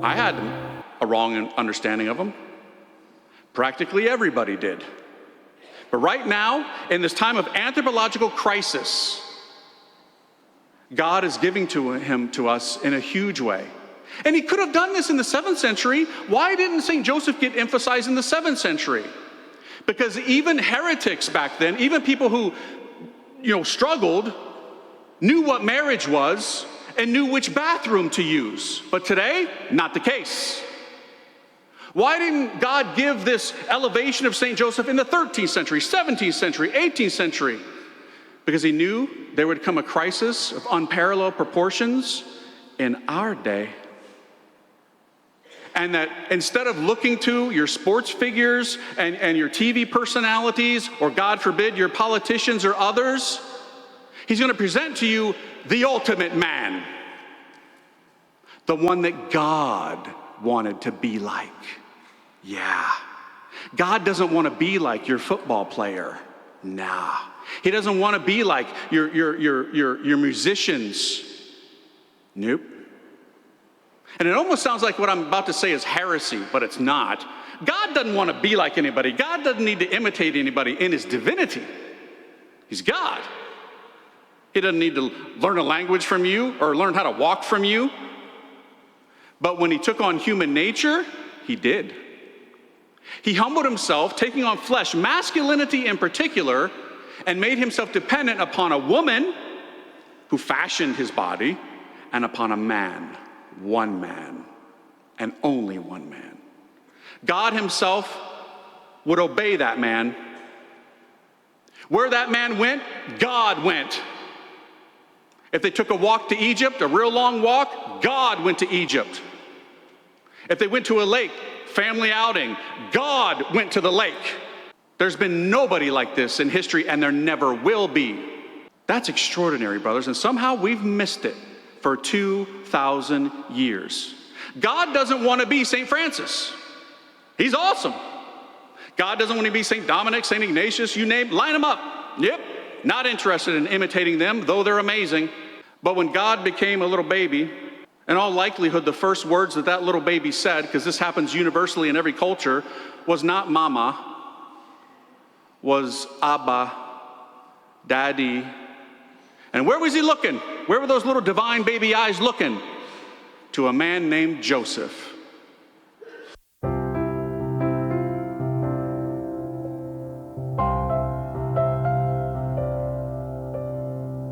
I had a wrong understanding of him. Practically everybody did. But right now, in this time of anthropological crisis, God is giving to us in a huge way. And he could have done this in the 7th century. Why didn't St. Joseph get emphasized in the 7th century? Because even heretics back then, even people who, struggled, knew what marriage was and knew which bathroom to use. But today, not the case. Why didn't God give this elevation of St. Joseph in the 13th century, 17th century, 18th century? Because he knew there would come a crisis of unparalleled proportions in our day. And that instead of looking to your sports figures and your TV personalities, or God forbid, your politicians or others, he's going to present to you the ultimate man. The one that God wanted to be like. Yeah. God doesn't want to be like your football player. Nah. He doesn't want to be like your musicians. Nope. And it almost sounds like what I'm about to say is heresy, but it's not. God doesn't want to be like anybody. God doesn't need to imitate anybody in his divinity. He's God. He doesn't need to learn a language from you or learn how to walk from you. But when he took on human nature, he did. He humbled himself, taking on flesh, masculinity in particular, and made himself dependent upon a woman who fashioned his body and upon a man. One man, and only one man. God himself would obey that man. Where that man went, God went. If they took a walk to Egypt, a real long walk, God went to Egypt. If they went to a lake, family outing, God went to the lake. There's been nobody like this in history, and there never will be. That's extraordinary, brothers, and somehow we've missed it. For 2,000 years. God doesn't want to be St. Francis. He's awesome. God doesn't want to be St. Dominic, St. Ignatius, you name, line them up. Yep, not interested in imitating them, though they're amazing. But when God became a little baby, in all likelihood, the first words that little baby said, because this happens universally in every culture, was not mama, was Abba, daddy. And where was he looking? Where were those little divine baby eyes looking? To a man named Joseph.